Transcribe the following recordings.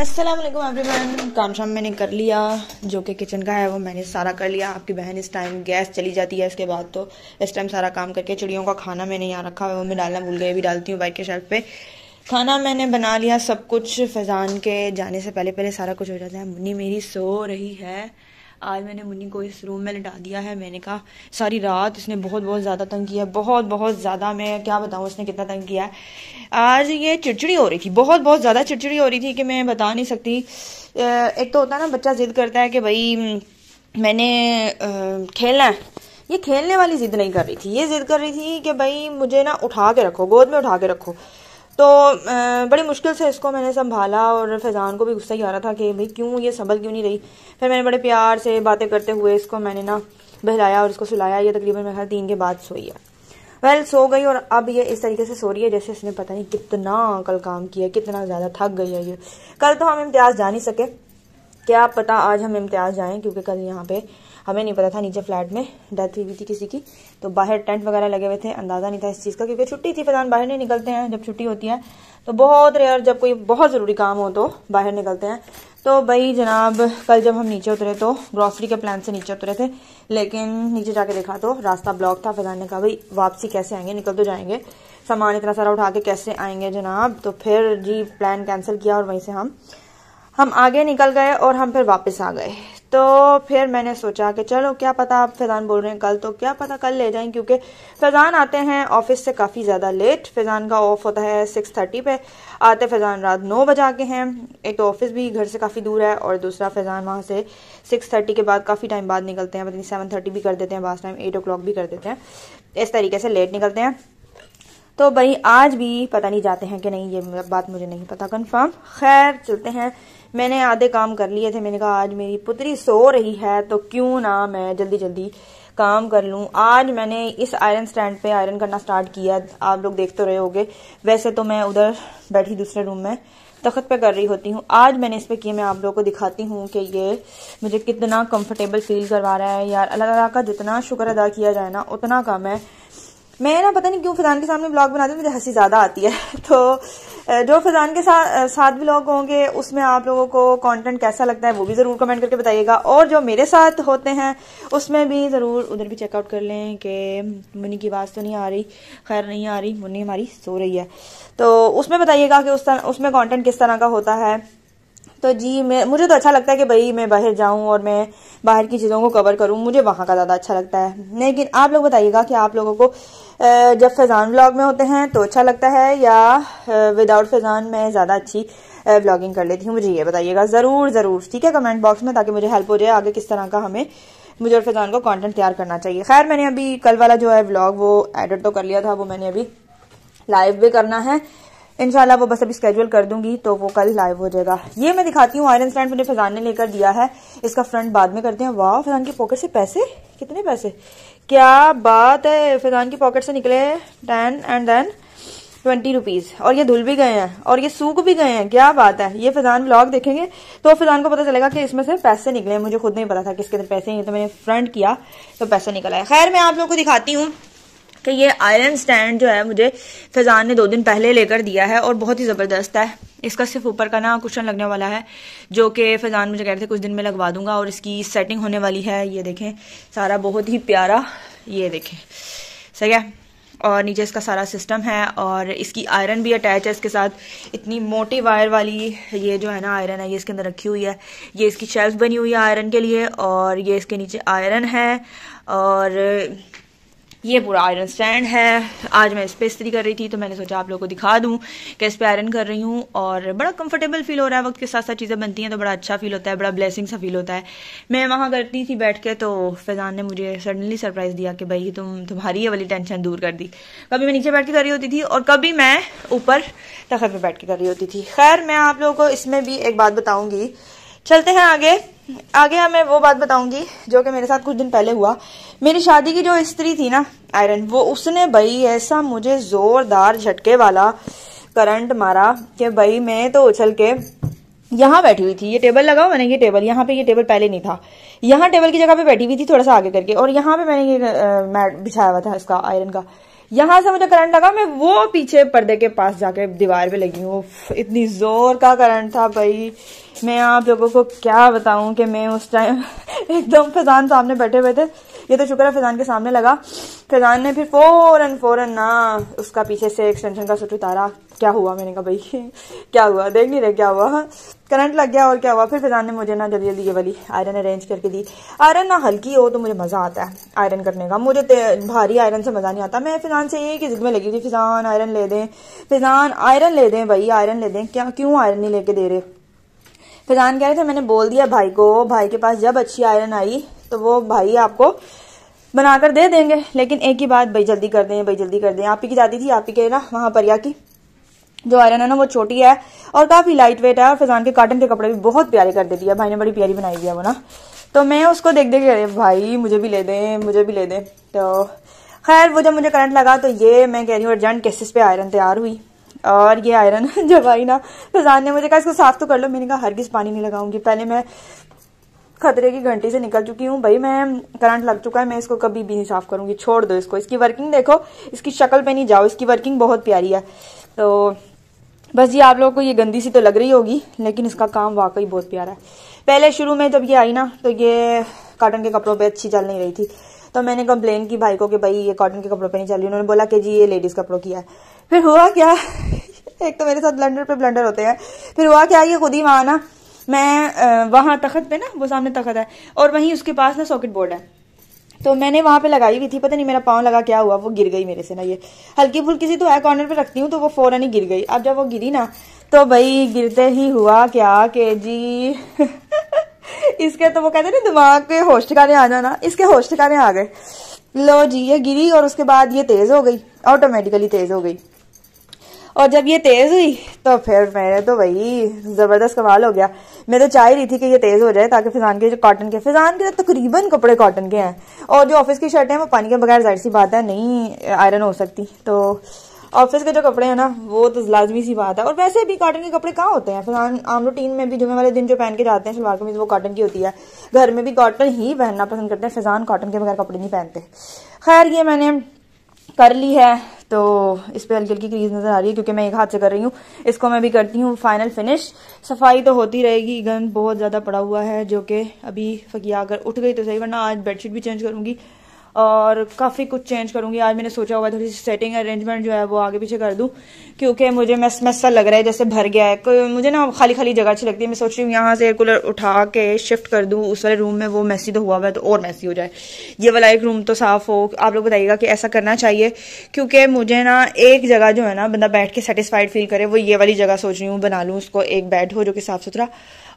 अस्सलाम वालेकुम एवरीवन। काम शाम मैंने कर लिया, जो कि किचन का है वो मैंने सारा कर लिया। आपकी बहन इस टाइम गैस चली जाती है, इसके बाद तो इस टाइम सारा काम करके चिड़ियों का खाना मैंने यहाँ रखा है, वो मैं डालना भूल गई, अभी डालती हूँ बाइक के शेल्फ पे। खाना मैंने बना लिया सब कुछ, फैजान के जाने से पहले पहले सारा कुछ हो जाता है। मुन्नी मेरी सो रही है। आज मैंने मुन्नी को इस रूम में लिटा दिया है। मैंने कहा सारी रात इसने बहुत बहुत ज़्यादा तंग किया है, बहुत बहुत ज़्यादा। मैं क्या बताऊँ इसने कितना तंग किया है। आज ये चिड़चिड़ी हो रही थी, बहुत बहुत ज़्यादा चिड़चिड़ी हो रही थी कि मैं बता नहीं सकती। एक तो होता है ना, बच्चा जिद करता है कि भाई मैंने खेलना है। ये खेलने वाली जिद नहीं कर रही थी, ये जिद कर रही थी कि भाई मुझे ना उठा के रखो, गोद में उठा के रखो। तो बड़ी मुश्किल से इसको मैंने संभाला, और फैजान को भी गुस्सा ही आ रहा था कि भाई क्यों ये संभल क्यों नहीं रही। फिर मैंने बड़े प्यार से बातें करते हुए इसको मैंने ना बहलाया और इसको सुलाया। ये तकरीबन मेरे ख्याल 3 के बाद सोई है। वेल सो गई, और अब ये इस तरीके से सो रही है जैसे इसने पता नहीं कितना कल काम किया, कितना ज़्यादा थक गई है ये। कल तो हम इम्तियाज़ जा नहीं सके, क्या पता आज हम इम्तियाज़ जाएं, क्योंकि कल यहाँ पे हमें नहीं पता था, नीचे फ्लैट में डेथ हुई थी किसी की, तो बाहर टेंट वगैरह लगे हुए थे, अंदाज़ा नहीं था इस चीज़ का, क्योंकि छुट्टी थी। फैजान बाहर नहीं निकलते हैं जब छुट्टी होती है, तो बहुत रेयर जब कोई बहुत ज़रूरी काम हो तो बाहर निकलते हैं। तो भाई जनाब कल जब हम नीचे उतरे तो ग्रॉसरी के प्लान से नीचे उतरे थे, लेकिन नीचे जाके देखा तो रास्ता ब्लॉक था। फैजान ने कहा भाई वापसी कैसे आएंगे, निकल तो जाएंगे, सामान इतना सारा उठा के कैसे आएंगे जनाब। तो फिर जी प्लान कैंसिल किया, और वहीं से हम आगे निकल गए और हम फिर वापस आ गए। तो फिर मैंने सोचा कि चलो क्या पता, आप फैजान बोल रहे हैं कल, तो क्या पता कल ले जाएं, क्योंकि फैजान आते हैं ऑफिस से काफ़ी ज़्यादा लेट। फैजान का ऑफ होता है 6:30 पे, आते फैजान रात 9 बजे आके हैं। एक तो ऑफिस भी घर से काफ़ी दूर है, और दूसरा फैजान वहाँ से 6:30 के बाद काफ़ी टाइम बाद निकलते हैं, पता नहीं 7:30 भी कर देते हैं, बास टाइम 8 o'clock भी कर देते हैं। इस तरीके से लेट निकलते हैं। तो भाई आज भी पता नहीं जाते हैं कि नहीं, ये बात मुझे नहीं पता कंफर्म। खैर चलते हैं। मैंने आधे काम कर लिए थे, मैंने कहा आज मेरी पुत्री सो रही है तो क्यों ना मैं जल्दी जल्दी काम कर लूं। आज मैंने इस आयरन स्टैंड पे आयरन करना स्टार्ट किया, आप लोग देख तो रहे होगे। वैसे तो मैं उधर बैठी दूसरे रूम में तख्त पे कर रही होती हूँ, आज मैंने इस पे किया। मैं आप लोगों को दिखाती हूँ कि ये मुझे कितना कंफर्टेबल फील करवा रहा है। यार अल्लाह ताला का जितना शुक्र अदा किया जाए ना उतना कम है। मैं ना पता नहीं क्यों फैजान के सामने ब्लॉग बनाती हूँ, मुझे हंसी ज्यादा आती है। तो जो फैजान के साथ भी लोग होंगे उसमें आप लोगों को कंटेंट कैसा लगता है वो भी जरूर कमेंट करके बताइएगा, और जो मेरे साथ होते हैं उसमें भी जरूर उधर भी चेकआउट कर लें कि मुन्नी की आवाज़ तो नहीं आ रही। खैर नहीं आ रही, मुन्नी हमारी सो रही है, तो उसमें बताइएगा कि उसमें कंटेंट किस तरह का होता है। तो जी मुझे तो अच्छा लगता है कि भाई मैं बाहर जाऊं और मैं बाहर की चीज़ों को कवर करूं, मुझे वहां का ज़्यादा अच्छा लगता है। लेकिन आप लोग बताइएगा कि आप लोगों को जब फैजान व्लॉग में होते हैं तो अच्छा लगता है, या विदाउट फैजान मैं ज़्यादा अच्छी व्लॉगिंग कर लेती हूँ। मुझे ये बताइएगा ज़रूर ज़रूर, ठीक है, कमेंट बॉक्स में, ताकि मुझे हेल्प हो जाए आगे किस तरह का मुझे और फैजान को कंटेंट तैयार करना चाहिए। खैर मैंने अभी कल वाला जो है व्लॉग वो एडिट तो कर लिया था, वो मैंने अभी लाइव भी करना है इंशाल्लाह। वो बस अभी स्केड्यूल कर दूंगी तो वो कल लाइव हो जाएगा। ये मैं दिखाती हूँ आयरन स्टैंड मुझे फैजान ने लेकर दिया है, इसका फ्रंट बाद में करते हैं। वाह फैजान की पॉकेट से पैसे, कितने पैसे, क्या बात है। फैजान की पॉकेट से निकले 10 and then 20 रुपीज, और ये धुल भी गए हैं और ये सूख भी गए हैं, क्या बात है। ये फैजान व्लॉग देखेंगे तो फैजान को पता चलेगा कि इसमें से पैसे निकले। मुझे खुद नहीं पता था किसके पैसे हैं, तो मैंने फ्रंट किया तो पैसे निकल आए। खैर मैं आप लोगों को दिखाती हूँ कि ये आयरन स्टैंड जो है मुझे फैजान ने 2 दिन पहले लेकर दिया है, और बहुत ही ज़बरदस्त है। इसका सिर्फ ऊपर का ना कुशन लगने वाला है, जो कि फैजान मुझे कह रहे थे कुछ दिन में लगवा दूंगा, और इसकी सेटिंग होने वाली है। ये देखें सारा बहुत ही प्यारा, ये देखें सही है, और नीचे इसका सारा सिस्टम है, और इसकी आयरन भी अटैच है इसके साथ। इतनी मोटी वायर वाली ये जो है ना आयरन है, ये इसके अंदर रखी हुई है। ये इसकी शेल्फ बनी हुई है आयरन के लिए, और ये इसके नीचे आयरन है, और ये पूरा आयरन स्टैंड है। आज मैं इस पे इस्त्री कर रही थी तो मैंने सोचा आप लोगों को दिखा दूं कि इस पे आयरन कर रही हूँ, और बड़ा कंफर्टेबल फील हो रहा है। वक्त के साथ साथ चीज़ें बनती हैं तो बड़ा अच्छा फील होता है, बड़ा ब्लेसिंग सा फील होता है। मैं वहाँ करती थी बैठ के, तो फैजान ने मुझे सडनली सरप्राइज दिया कि भाई तुम्हारी ये वाली टेंशन दूर कर दी। कभी मैं नीचे बैठ के कर रही होती थी, और कभी मैं ऊपर तख्त पे बैठ के कर रही होती थी। खैर मैं आप लोगों को इसमें भी एक बात बताऊंगी। चलते हैं आगे मैं वो बात बताऊंगी जो कि मेरे साथ कुछ दिन पहले हुआ। मेरी शादी की जो इस्त्री थी ना आयरन, वो उसने भाई ऐसा मुझे जोरदार झटके वाला करंट मारा कि भाई मैं तो उछल के यहाँ बैठी हुई थी। ये टेबल लगा हुआ मैंने, ये टेबल यहाँ पे, ये टेबल पहले नहीं था, यहाँ टेबल की जगह पे बैठी हुई थी थोड़ा सा आगे करके, और यहाँ पे मैंने ये मैट बिछाया हुआ था इसका आयरन का। यहाँ से मुझे करंट लगा, मैं वो पीछे पर्दे के पास जाके दीवार पे लगी हूँ। इतनी जोर का करंट था भाई, मैं आप लोगों को क्या बताऊं कि मैं उस टाइम एकदम फैजान सामने बैठे हुए थे। ये तो शुक्र है फैजान के सामने लगा। फैजान ने फिर फौरन ना उसका पीछे से एक्सटेंशन का स्विच उतारा। क्या हुआ, मैंने कहा भाई क्या हुआ, देख नहीं रहे क्या हुआ, करंट लग गया और क्या हुआ। फिर फैजान ने मुझे ना जल्दी जल्दी ये वाली आयरन अरेंज करके दी। आयरन ना हल्की हो तो मुझे मजा आता है आयरन करने का, मुझे भारी आयरन से मजा नहीं आता। मैं फैजान से एक ही जिद में लगी थी, फैजान आयरन ले दें, फैजान आयरन ले दें भाई, आयरन ले दें। क्या क्यों आयरन नहीं लेके दे रहे। फैजान कह रहे थे, मैंने बोल दिया भाई को, भाई के पास जब अच्छी आयरन आई तो वो भाई आपको बनाकर दे देंगे। लेकिन एक ही बात, भाई जल्दी कर दें, भाई जल्दी कर दें। आप ही की जाती थी, आप ही के ना वहां परिया की जो आयरन है ना वो छोटी है और काफी लाइट वेट है, और फैजान के कॉटन के कपड़े भी बहुत प्यारे कर देती है भाई ने, बड़ी प्यारी बनाई हुई है वो ना। तो मैं उसको देख देख के भाई मुझे भी ले दें, मुझे भी ले दें। तो खैर वो जब मुझे करंट लगा तो ये मैं कह रही हूँ अर्जेंट केसेस पे आयरन तैयार हुई। और ये आयरन जब आई ना, फैजान ने मुझे कहा इसको साफ तो कर लो। मैंने कहा हरगिज पानी नहीं लगाऊंगी, पहले मैं खतरे की घंटी से निकल चुकी हूँ भाई, मैं करंट लग चुका है, मैं इसको कभी भी नहीं साफ करूंगी, छोड़ दो इसको। इसकी वर्किंग देखो, इसकी शक्ल पे नहीं जाओ, इसकी वर्किंग बहुत प्यारी है। तो बस जी आप लोगों को ये गंदी सी तो लग रही होगी, लेकिन इसका काम वाकई बहुत प्यारा है। पहले शुरू में जब ये आई ना तो ये कॉटन के कपड़ों पे अच्छी चल नहीं रही थी, तो मैंने कंप्लेन की भाई को कि भाई ये कॉटन के कपड़ों पे नहीं चल रही। उन्होंने बोला कि जी ये लेडीज कपड़ों की है। फिर हुआ क्या एक तो मेरे साथ ब्लंडर पे ब्लंडर होते हैं। फिर हुआ क्या, ये खुद ही वहां ना, मैं वहां तख्त पे ना, वो सामने तख्त है और वहीं उसके पास ना सॉकेट बोर्ड है, तो मैंने वहां पे लगाई हुई थी। पता नहीं मेरा पाँव लगा क्या हुआ, वो गिर गई मेरे से ना। ये हल्की फुल्की सी तो है, कॉर्नर पे रखती हूँ तो वो फौरन ही गिर गई। अब जब वो गिरी ना तो भाई गिरते ही हुआ क्या कि जी इसके तो वो कहते हैं ना दिमाग पे होश ठिकाने आ जाना, इसके होश ठिकाने आ गए। लो जी ये गिरी और उसके बाद ये तेज हो गई, ऑटोमेटिकली तेज हो गई। और जब ये तेज हुई तो फिर मेरे तो भाई जबरदस्त कमाल हो गया। मैं तो चाह ही रही थी कि ये तेज हो जाए ताकि फैजान के जो कॉटन के, फैजान के तकरीबन कपड़े कॉटन के हैं, और जो ऑफिस की शर्टें हैं वो पानी के बगैर जाहिर सी बात है नहीं आयरन हो सकती। तो ऑफिस के जो कपड़े हैं ना वो तो लाजमी सी बात है। और वैसे भी कॉटन के कपड़े कहाँ होते हैं, फैजान आम रूटीन में भी जुम्मे वाले दिन जो पहन के जाते हैं शलवार कमीज वो कॉटन की होती है, घर में भी कॉटन ही पहनना पसंद करते हैं। फैजान कॉटन के बगैर कपड़े नहीं पहनते। खैर ये मैंने कर ली है, तो इस पे हल्की हल्की क्रीज नजर आ रही है क्योंकि मैं एक हाथ से कर रही हूँ। इसको मैं भी करती हूँ फाइनल फिनिश। सफाई तो होती रहेगी, गंद बहुत ज्यादा पड़ा हुआ है जो कि अभी फकिया अगर उठ गई तो सही, वरना आज बेडशीट भी चेंज करूंगी और काफी कुछ चेंज करूंगी। आज मैंने सोचा हुआ थोड़ी सी सेटिंग अरेंजमेंट जो है वो आगे पीछे कर दूं क्योंकि मुझे मैस सा लग रहा है, जैसे भर गया है। मुझे ना खाली खाली जगह अच्छी लगती है। मैं सोच रही हूँ यहाँ से एयर कूलर उठा के शिफ्ट कर दूं उस वाले रूम में, वो मैसी तो हुआ हुआ है तो और मैसी हो जाए, ये वाला एक रूम तो साफ हो। आप लोग बताइएगा कि ऐसा करना चाहिए क्योंकि मुझे ना एक जगह जो है ना बंदा बैठ के सेटिस्फाइड फील करे, वो ये वाली जगह सोच रही हूँ बना लूँ उसको। एक बेड हो जो कि साफ सुथरा,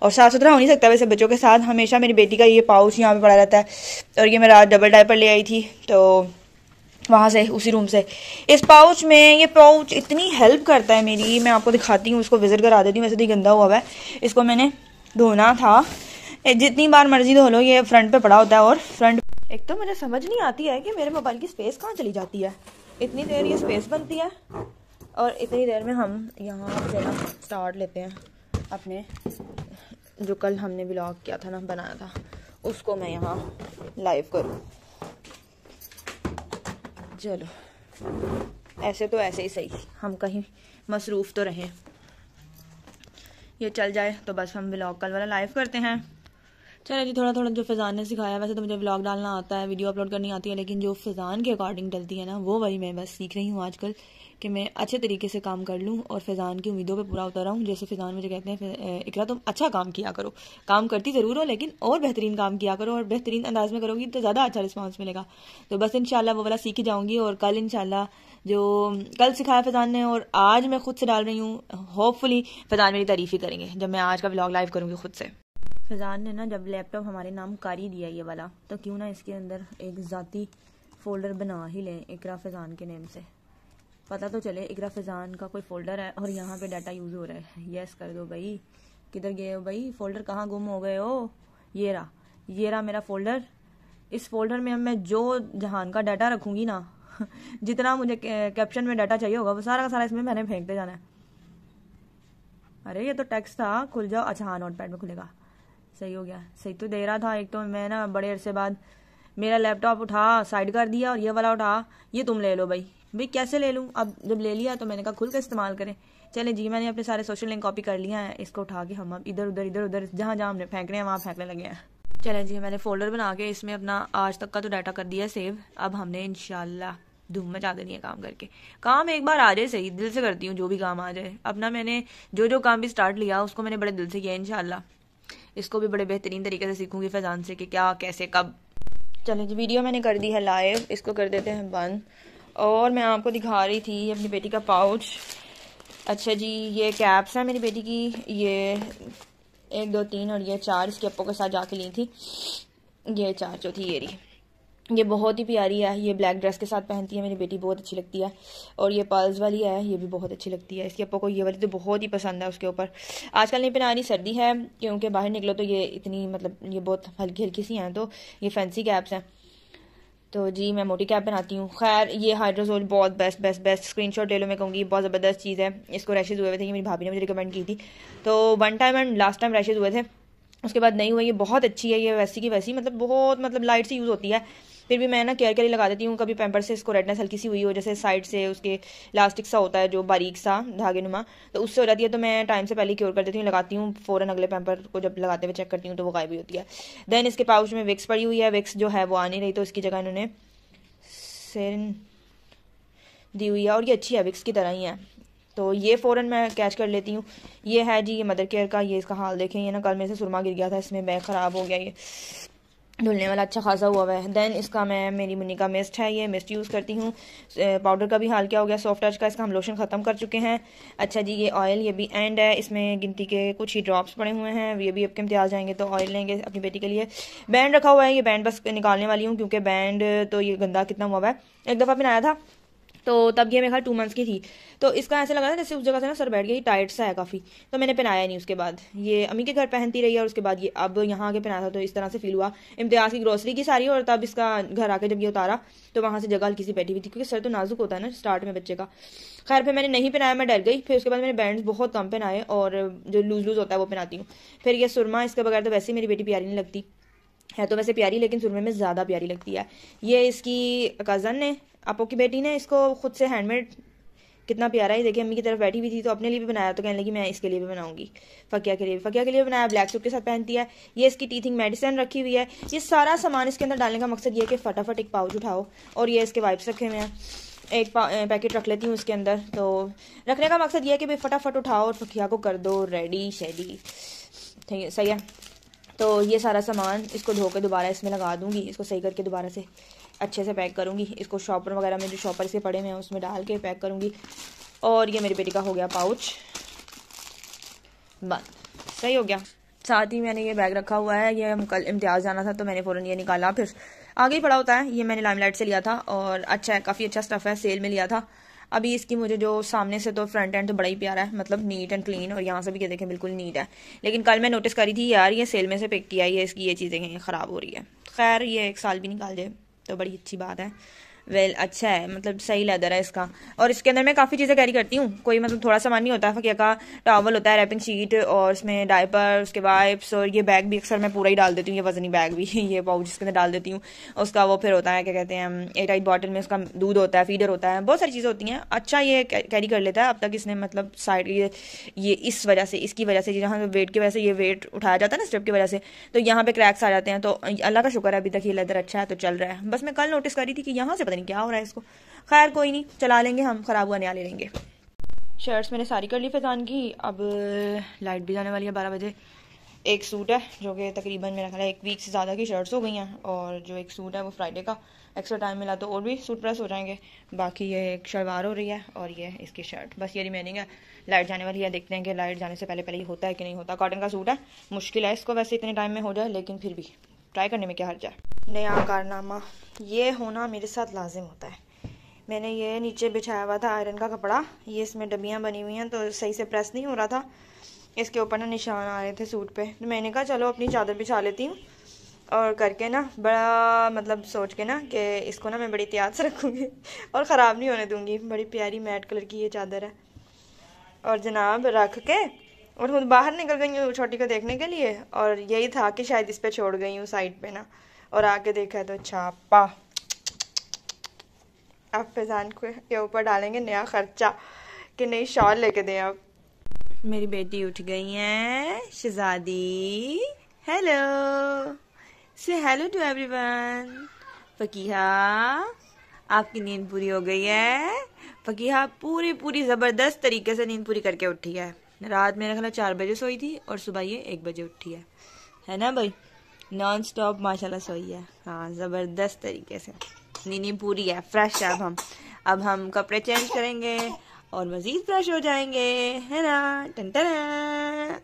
और साफ सुथरा हो नहीं सकता वैसे बच्चों के साथ। हमेशा मेरी बेटी का ये पाउच यहाँ पे पड़ा रहता है, और ये मैं रात डबल डायपर ले आई थी तो वहां से उसी रूम से। इस पाउच में, ये पाउच इतनी हेल्प करता है मेरी, मैं आपको दिखाती हूँ, उसको विजिट करा देती हूँ। वैसे तो गंदा हुआ है, इसको मैंने धोना था, जितनी बार मर्जी धो लो, ये फ्रंट पे पड़ा होता है। और फ्रंट एक तो मुझे समझ नहीं आती है कि मेरे मोबाइल की स्पेस कहाँ चली जाती है, इतनी देर ये स्पेस बनती है और इतनी देर में हम यहाँ से ना स्टार्ट लेते हैं अपने, जो कल हमने व्लॉग किया था ना, बनाया था, उसको मैं यहाँ लाइव करूँ। चलो ऐसे तो ऐसे ही सही, हम कहीं मसरूफ तो रहें, ये चल जाए तो बस हम व्लॉग कल वाला लाइव करते हैं। चलो जी, थोड़ा थोड़ा जो फैजान ने सिखाया, वैसे तो मुझे व्लॉग डालना आता है, वीडियो अपलोड करनी आती है, लेकिन जो फैजान के अकॉर्डिंग डलती है ना वो वही मैं बस सीख रही हूँ आजकल कि मैं अच्छे तरीके से काम कर लूँ और फैजान की उम्मीदों पे पूरा उतर हूँ। जैसे फैजान मुझे कहते हैं इकरा तुम अच्छा काम किया करो, काम करती ज़रूर हो लेकिन और बेहतरीन काम किया करो, और बेहतरीन अंदाज में करोगी तो ज़्यादा अच्छा रिस्पॉन्स मिलेगा। तो बस इंशाल्लाह वो वाला सीख ही जाऊँगी, और कल इंशाल्लाह जो कल सिखाया फैजान ने और आज मैं खुद से डाल रही हूँ, होपफुली फैजान मेरी तारीफ ही करेंगे जब मैं आज का व्लॉग लाइव करूँगी खुद से। फैजान ने ना जब लैपटॉप हमारे नाम कर ही दिया ये वाला, तो क्यों ना इसके अंदर एक ज़ाती फ़ोल्डर बना ही लें इकरा फैजान के नेम से, पता तो चले इकरा फैजान का कोई फ़ोल्डर है और यहाँ पे डाटा यूज़ हो रहा है। यस कर दो भाई, किधर गए हो भाई, फ़ोल्डर कहाँ गुम हो गए हो। ये रहा मेरा फ़ोल्डर। इस फोल्डर में मैं जो जहान का डाटा रखूँगी ना जितना मुझे कैप्शन में डाटा चाहिए होगा वो सारा का सारा इसमें मैंने फेंकते जाना है। अरे ये तो टेक्स्ट था, खुल जाओ। अच्छा हाँ, नोटपैड में खुलेगा, सही हो गया। सही तो दे रहा था। एक तो मैं ना बड़े अरसे बाद मेरा लैपटॉप उठा साइड कर दिया और ये वाला उठा, ये तुम ले लो भाई, भाई कैसे ले लूँ, अब जब ले लिया तो मैंने कहा खुल कर इस्तेमाल करें। चलें जी, मैंने अपने सारे सोशल लिंक कॉपी कर लिया है, इसको उठा के हम अब इधर उधर जहाँ जहाँ हमने फेंकने हैं वहाँ फेंकने लगे हैं। चलें जी, मैंने फोल्डर बना के इसमें अपना आज तक का तो डाटा कर दिया सेव। अब हमने इंशाल्लाह धूम मचा देनी है काम करके। काम एक बार आ जाए सही, दिल से करती हूँ जो भी काम आ जाए। अपना मैंने जो काम भी स्टार्ट लिया उसको मैंने बड़े दिल से किया। इंशाल्लाह इसको भी बड़े बेहतरीन तरीके से सीखूंगी फैजान से कि क्या कैसे कब। चलें जी, वीडियो मैंने कर दी है लाइव, इसको कर देते हैं बंद। और मैं आपको दिखा रही थी अपनी बेटी का पाउच। अच्छा जी, ये कैप्स है मेरी बेटी की, ये 1 2 3 और ये 4 इसके अप्पो के साथ जाके ली थी। ये 4 जो थी ये रही, ये बहुत ही प्यारी है। ये ब्लैक ड्रेस के साथ पहनती है मेरी बेटी, बहुत अच्छी लगती है। और ये पर्ल्स वाली है, ये भी बहुत अच्छी लगती है। इसके अप्पो को ये वाली तो बहुत ही पसंद है उसके ऊपर। आजकल नहीं पहना रही, सर्दी है, क्योंकि बाहर निकलो तो ये इतनी मतलब ये बहुत हल्की हल्की सी हैं, तो ये फैंसी कैप्स हैं। तो जी मैं मोटी कैप बनाती हूँ। खैर ये हाइड्रोजोल बहुत बेस्ट स्क्रीनशॉट ले लो, मैं कहूँगी बहुत ज़बरदस्त चीज़ है। इसको रैशेज हुए थे, ये मेरी भाभी ने मुझे रिकमेंड की थी। तो 1 time and last time rashes हुए थे, उसके बाद नहीं हुए। ये बहुत अच्छी है, ये वैसी की वैसी मतलब बहुत मतलब लाइट से यूज़ होती है। फिर भी मैं ना केयर के लिए लगा देती हूँ। कभी पैम्पर से इसको रेडनेस हल्की सी हुई हो, जैसे साइड से उसके इलास्टिक सा होता है जो बारीक सा धागे नुमा, तो उससे हो जाती है। तो मैं टाइम से पहले क्योर कर देती हूँ, लगाती हूँ फ़ौरन अगले पैम्पर को जब लगाते हुए चेक करती हूँ तो वो गायब भी होती है। देन इसके पाउच में विक्स पड़ी हुई है, विक्स जो है वो आ नहीं रही, तो इसकी जगह इन्होंने सेरिन दी हुई है और ये अच्छी है, विक्स की तरह ही है। तो ये फ़ौरन मैं कैच कर लेती हूँ। ये है जी ये मदर केयर का, ये इसका हाल देखें। ये ना कल में से सुरमा गिर गया था इसमें, बैग ख़राब हो गया, ये धुलने वाला अच्छा खासा हुआ है। देन इसका मैं मेरी मुन्नी का मिस्ट है, ये मिस्ट यूज़ करती हूँ। पाउडर का भी हाल क्या हो गया, सॉफ्ट टच का, इसका हम लोशन ख़त्म कर चुके हैं। अच्छा जी ये ऑयल, ये भी एंड है, इसमें गिनती के कुछ ही ड्रॉप्स पड़े हुए हैं। ये भी आपके इम्तियाज़ जाएंगे तो ऑयल लेंगे अपनी बेटी के लिए। बैंड रखा हुआ है, ये बैंड बस निकालने वाली हूँ क्योंकि बैंड तो ये गंदा कितना हुआ है। एक दफ़ा बनाया था तो तब ये मेरे ख्याल 2 मंथ्स की थी, तो इसका ऐसे लगा था जैसे उस जगह से ना सर बैठ गया, टाइट सा है काफ़ी, तो मैंने पहनाया नहीं। उसके बाद ये अम्मी के घर पहनती रही और उसके बाद ये अब यहाँ आके पहना था, तो इस तरह से फील हुआ। इम्तियाज़ की ग्रोसरी की सारी, और तब इसका घर आके जब ये उतारा तो वहाँ से जगह हल्की सी बैठी हुई थी, क्योंकि सर तो नाजुक होता है ना स्टार्ट में बच्चे का। खैर फिर मैंने नहीं पहनाया, मैं डर गई। फिर उसके बाद मैंने बैंड्स बहुत कम पहनाए और जो लूज होता है वो पहनाती हूँ। फिर ये सुरमा, इसके बगैर तो वैसे ही मेरी बेटी प्यारी नहीं लगती है, तो वैसे प्यारी लेकिन सुरमे में ज़्यादा प्यारी लगती है। ये इसकी कज़न ने, आपो की बेटी ने इसको खुद से हैंडमेड, कितना प्यारा है। देखिए अम्मी की तरफ बैठी हुई थी तो अपने लिए भी बनाया, तो कहने लगी मैं इसके लिए भी बनाऊंगी, फ़किया के लिए भी बनाया। ब्लैक सूट के साथ पहनती है। ये इसकी टीथिंग मेडिसिन रखी हुई है। ये सारा सामान इसके अंदर डालने का मकसद ये है कि फटाफट एक पाउच उठाओ। और ये इसके वाइप्स रखे हुए हैं, एक पैकेट रख लेती हूँ इसके अंदर। तो रखने का मकसद ये है कि भाई फटाफट उठाओ और फ़किया को कर दो रेडी शेडी, ठीक है, सही है। तो ये सारा सामान इसको धो के दोबारा इसमें लगा दूंगी, इसको सही करके दोबारा से अच्छे से पैक करूंगी। इसको शॉपर वगैरह में जो शॉपर से पड़े हुए हैं उसमें डाल के पैक करूंगी। और ये मेरी बेटी का हो गया पाउच बंद, सही हो गया। साथ ही मैंने ये बैग रखा हुआ है, ये हम कल इम्तियाज़ जाना था तो मैंने फ़ौरन ये निकाला, फिर आगे ही पड़ा होता है। ये मैंने लाइमलाइट से लिया था और अच्छा है, काफ़ी अच्छा स्टफ़ है, सेल में लिया था। अभी इसकी मुझे जो सामने से तो फ्रंट एंड तो बड़ा ही प्यारा है, मतलब नीट एंड क्लीन, और यहाँ से भी ये देखें बिल्कुल नीट है। लेकिन कल मैं नोटिस करी थी यार ये सेल में से पिक किया, ये इसकी ये चीज़ें हैं ख़राब हो रही है। खैर ये 1 साल भी निकाल जाए तो बड़ी अच्छी बात है। वेल अच्छा है, मतलब सही लेदर है इसका। और इसके अंदर मैं काफ़ी चीज़ें कैरी करती हूँ, कोई मतलब थोड़ा सामान नहीं होता है। फ़किया का टॉवल होता है, रैपिंग शीट, और इसमें डायपर, उसके वाइप्स, और ये बैग भी अक्सर मैं पूरा ही डाल देती हूँ, ये वजनी बैग भी ये पाउच इसके अंदर डाल देती हूँ। उसका वो फिर होता है क्या कहते हैं, एयरटाइट बॉटल में उसका दूध होता है, फीडर होता है, बहुत सारी चीज़ें होती हैं। अच्छा ये कैरी कर लेता है। अब तक इसने मतलब साइड ये इस वजह से, इसकी वजह से, जहाँ वेट की वजह से ये वेट उठाया जाता है ना स्ट्रिप की वजह से, तो यहाँ पे क्रैक्स आ जाते हैं। तो अल्लाह का शुक्र है अभी तक ये लेदर अच्छा है तो चल रहा है। बस मैं कल नोटिस करी थी कि यहाँ से पता नहीं क्या हो रहा है इसको। खैर कोई नहीं, चला लेंगे हम, ख़राब हुआ नया ले लेंगे। शर्ट्स मैंने सारी कर ली फैजान की। अब लाइट भी जाने वाली है 12 बजे। एक सूट है जो कि तकरीबन मेरा ख्याल है 1 वीक से ज़्यादा की शर्ट्स हो गई हैं, और जो एक सूट है वो फ्राइडे का, एक्स्ट्रा टाइम मिला तो और भी सूट प्रेस हो जाएंगे। बाकी ये एक शलवार हो रही है और ये इसकी शर्ट, बस ये रिमेनिंग है। लाइट जाने वाली है, देखते हैं कि लाइट जाने से पहले ही होता है कि नहीं होता। कॉटन का सूट है, मुश्किल है इसको वैसे इतने टाइम में हो जाए, लेकिन फिर भी ट्राई करने में क्या हर्ज है। नया कारनामा ये होना मेरे साथ लाजिम होता है। मैंने ये नीचे बिछाया हुआ था आयरन का कपड़ा, ये इसमें डबियाँ बनी हुई हैं तो सही से प्रेस नहीं हो रहा था, इसके ऊपर ना निशान आ रहे थे सूट पे। तो मैंने कहा चलो अपनी चादर बिछा लेती हूँ, और करके ना बड़ा मतलब सोच के ना कि इसको ना मैं बड़ी एहतियात से रखूँगी और ख़राब नहीं होने दूँगी। बड़ी प्यारी मैट कलर की ये चादर है, और जनाब रख के और खुद बाहर निकल गई हूँ छोटी को देखने के लिए, और यही था कि शायद इस पर छोड़ गई हूँ साइड पे ना, और आके देखा है तो छापा अब फैजान के ऊपर डालेंगे नया खर्चा कि नई शॉल लेके दें। अब मेरी बेटी उठ गई है, शहजादी। हेलो, से हेलो टू एवरीवन। फकीहा, आपकी नींद पूरी हो गई है। फकीहा पूरी जबरदस्त तरीके से नींद पूरी करके उठी है। रात मेरा ख्याल 4 बजे सोई थी और सुबह ये 1 बजे उठी है ना भाई? नॉन स्टॉप माशाल्लाह सोई है। हाँ, जबरदस्त तरीके से नींद पूरी है, फ्रेश है। अब हम कपड़े चेंज करेंगे और मजीद फ्रेश हो जाएंगे, है ना? टन टन।